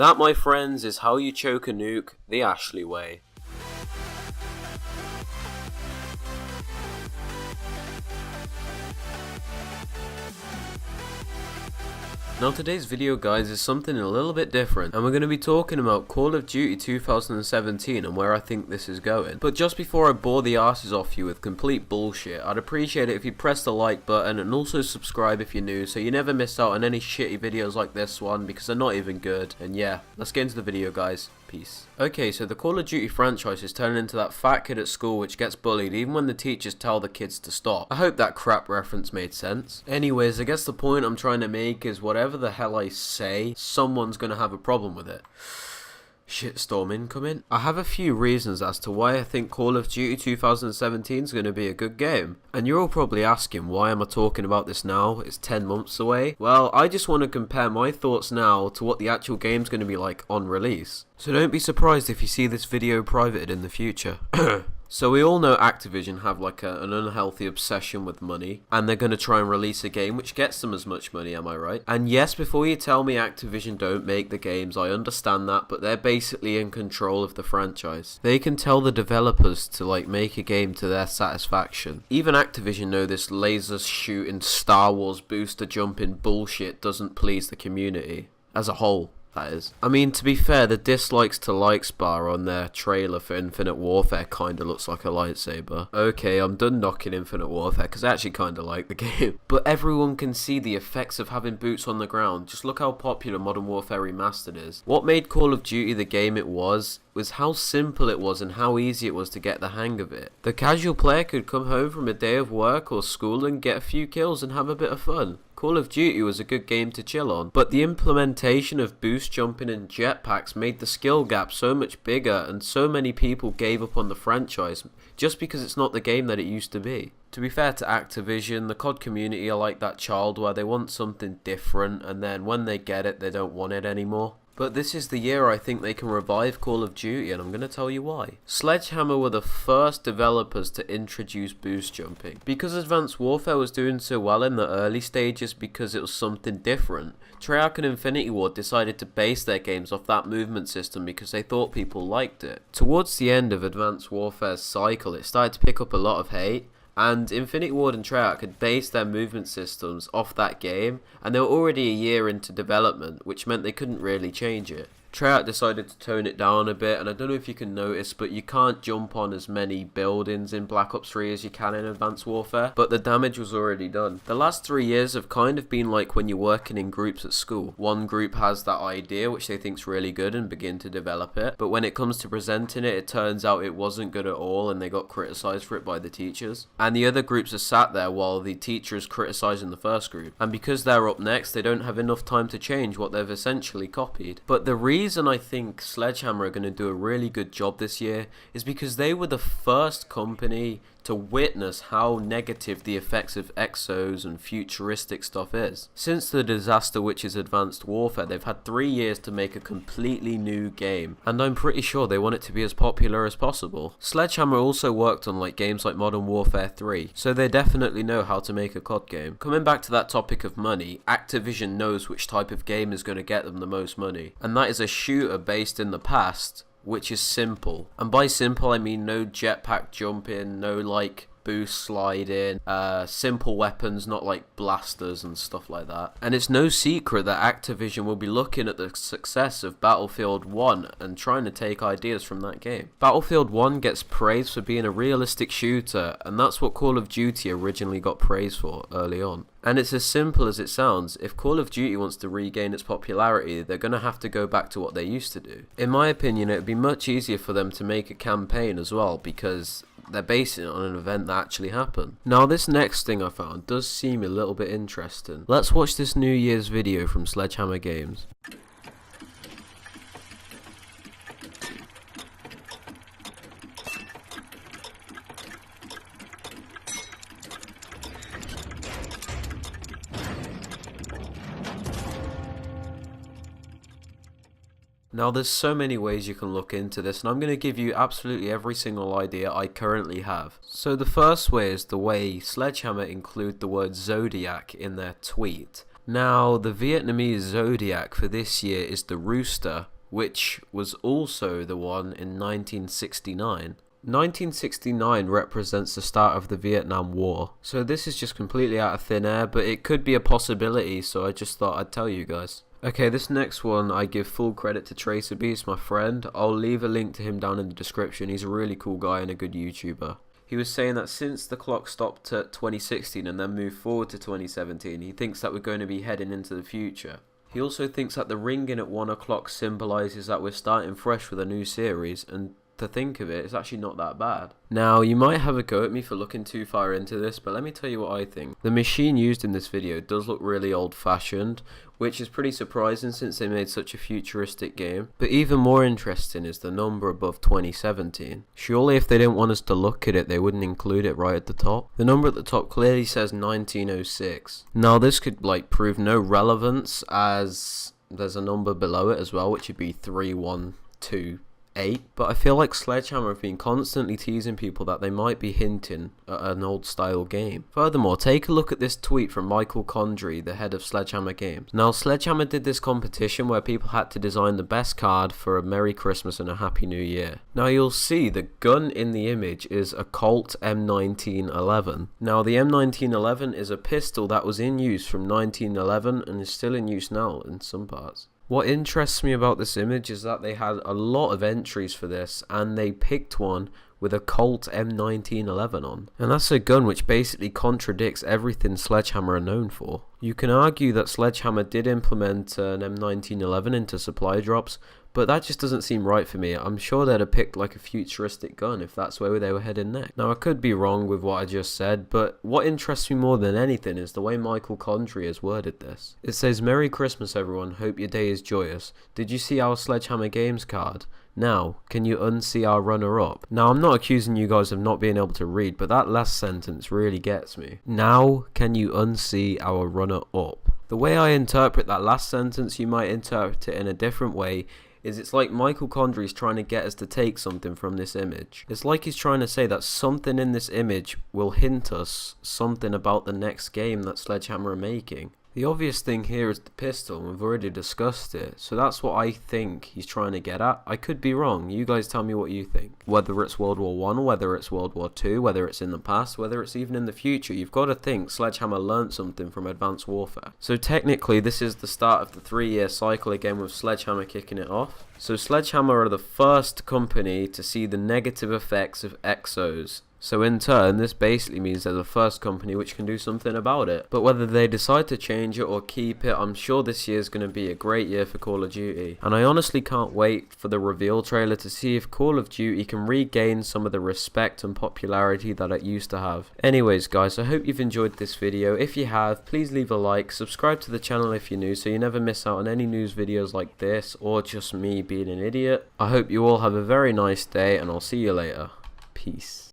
That, my friends, is how you choke a nuke the Ashley way. Now today's video, guys, is something a little bit different, and we're going to be talking about Call of Duty 2017 and where I think this is going. But just before I bore the asses off you with complete bullshit, I'd appreciate it if you press the like button and also subscribe if you're new, so you never miss out on any shitty videos like this one, because they're not even good. And yeah, let's get into the video, guys. Peace. Okay, so the Call of Duty franchise is turning into that fat kid at school which gets bullied even when the teachers tell the kids to stop. I hope that crap reference made sense. Anyways, I guess the point I'm trying to make is whatever the hell I say, someone's gonna have a problem with it. Shitstorm incoming. I have a few reasons as to why I think Call of Duty 2017 is going to be a good game. And you're all probably asking, why am I talking about this now? It's 10 months away. Well, I just want to compare my thoughts now to what the actual game's going to be like on release. So don't be surprised if you see this video privated in the future. So we all know Activision have like an unhealthy obsession with money, and they're going to try and release a game which gets them as much money, am I right? And yes, before you tell me Activision don't make the games, I understand that, but they're basically in control of the franchise. They can tell the developers to like make a game to their satisfaction. Even Activision know this laser shooting Star Wars booster jumping bullshit doesn't please the community as a whole. That is. I mean, to be fair, the dislikes to likes bar on their trailer for Infinite Warfare kinda looks like a lightsaber. Okay, I'm done knocking Infinite Warfare because I actually kinda like the game. But everyone can see the effects of having boots on the ground. Just look how popular Modern Warfare Remastered is. What made Call of Duty the game it was how simple it was and how easy it was to get the hang of it. The casual player could come home from a day of work or school and get a few kills and have a bit of fun. Call of Duty was a good game to chill on, but the implementation of boost jumping and jetpacks made the skill gap so much bigger, and so many people gave up on the franchise just because it's not the game that it used to be. To be fair to Activision, the COD community are like that child where they want something different, and then when they get it, they don't want it anymore. But this is the year I think they can revive Call of Duty, and I'm going to tell you why. Sledgehammer were the first developers to introduce boost jumping. Because Advanced Warfare was doing so well in the early stages because it was something different, Treyarch and Infinity Ward decided to base their games off that movement system because they thought people liked it. Towards the end of Advanced Warfare's cycle, it started to pick up a lot of hate. And Infinity Ward and Treyarch had based their movement systems off that game, and they were already a year into development, which meant they couldn't really change it. Treyarch decided to tone it down a bit, and I don't know if you can notice, but you can't jump on as many buildings in Black Ops 3 as you can in Advanced Warfare, but the damage was already done. The last 3 years have kind of been like when you're working in groups at school. One group has that idea which they think's really good and begin to develop it, but when it comes to presenting it, it turns out it wasn't good at all and they got criticised for it by the teachers. And the other groups are sat there while the teacher is criticising the first group, and because they're up next, they don't have enough time to change what they've essentially copied. But the reason I think Sledgehammer are going to do a really good job this year is because they were the first company to witness how negative the effects of exos and futuristic stuff is. Since the disaster which is Advanced Warfare, they've had 3 years to make a completely new game, and I'm pretty sure they want it to be as popular as possible. Sledgehammer also worked on games like Modern Warfare 3, so they definitely know how to make a COD game. Coming back to that topic of money, Activision knows which type of game is going to get them the most money, and that is a shooter based in the past, which is simple. And by simple I mean no jetpack jumping, no boost sliding, simple weapons, not like blasters and stuff like that. And it's no secret that Activision will be looking at the success of Battlefield 1 and trying to take ideas from that game. Battlefield 1 gets praised for being a realistic shooter, and that's what Call of Duty originally got praised for early on. And it's as simple as it sounds. If Call of Duty wants to regain its popularity, they're going to have to go back to what they used to do. In my opinion, it would be much easier for them to make a campaign as well, because they're basing it on an event that actually happened. Now, this next thing I found does seem a little bit interesting. Let's watch this New Year's video from Sledgehammer Games. Now there's so many ways you can look into this, and I'm going to give you absolutely every single idea I currently have. So the first way is the way Sledgehammer include the word Zodiac in their tweet. Now, the Vietnamese zodiac for this year is the rooster, which was also the one in 1969. 1969 represents the start of the Vietnam War, so this is just completely out of thin air, but it could be a possibility, so I just thought I'd tell you guys. Okay, this next one I give full credit to TracerBeast, my friend. I'll leave a link to him down in the description. He's a really cool guy and a good YouTuber. He was saying that since the clock stopped at 2016 and then moved forward to 2017, he thinks that we're going to be heading into the future. He also thinks that the ringing at 1 o'clock symbolises that we're starting fresh with a new series, and to think of it, it's actually not that bad. Now, you might have a go at me for looking too far into this, but let me tell you what I think. The machine used in this video does look really old-fashioned, which is pretty surprising since they made such a futuristic game. But even more interesting is the number above 2017. Surely if they didn't want us to look at it, they wouldn't include it right at the top. The number at the top clearly says 1906. Now, this could prove no relevance, as there's a number below it as well, which would be 3128. But I feel like Sledgehammer have been constantly teasing people that they might be hinting at an old style game. Furthermore, take a look at this tweet from Michael Condrey, the head of Sledgehammer Games. Now, Sledgehammer did this competition where people had to design the best card for a Merry Christmas and a Happy New Year. Now, you'll see the gun in the image is a Colt M1911. Now, the M1911 is a pistol that was in use from 1911 and is still in use now in some parts. What interests me about this image is that they had a lot of entries for this, and they picked one with a Colt M1911 on. And that's a gun which basically contradicts everything Sledgehammer are known for. You can argue that Sledgehammer did implement an M1911 into supply drops, but that just doesn't seem right for me. I'm sure they'd have picked like a futuristic gun if that's where they were heading next. Now, I could be wrong with what I just said, but what interests me more than anything is the way Michael Condrey has worded this. It says, "Merry Christmas everyone, hope your day is joyous. Did you see our Sledgehammer Games card? Now, can you unsee our runner-up?" Now, I'm not accusing you guys of not being able to read, but that last sentence really gets me. Now, can you unsee our runner-up? The way I interpret that last sentence, you might interpret it in a different way, is it's like Michael Condrey's trying to get us to take something from this image. It's like he's trying to say that something in this image will hint us something about the next game that Sledgehammer are making. The obvious thing here is the pistol, and we've already discussed it, so that's what I think he's trying to get at. I could be wrong, you guys tell me what you think. Whether it's World War I, whether it's World War II, whether it's in the past, whether it's even in the future, you've got to think Sledgehammer learnt something from Advanced Warfare. So technically this is the start of the 3-year cycle again, with Sledgehammer kicking it off. So Sledgehammer are the first company to see the negative effects of exos. So in turn, this basically means they're the first company which can do something about it. But whether they decide to change it or keep it, I'm sure this year is going to be a great year for Call of Duty. And I honestly can't wait for the reveal trailer to see if Call of Duty can regain some of the respect and popularity that it used to have. Anyways guys, I hope you've enjoyed this video. If you have, please leave a like, subscribe to the channel if you're new so you never miss out on any news videos like this or just me being an idiot. I hope you all have a very nice day, and I'll see you later. Peace.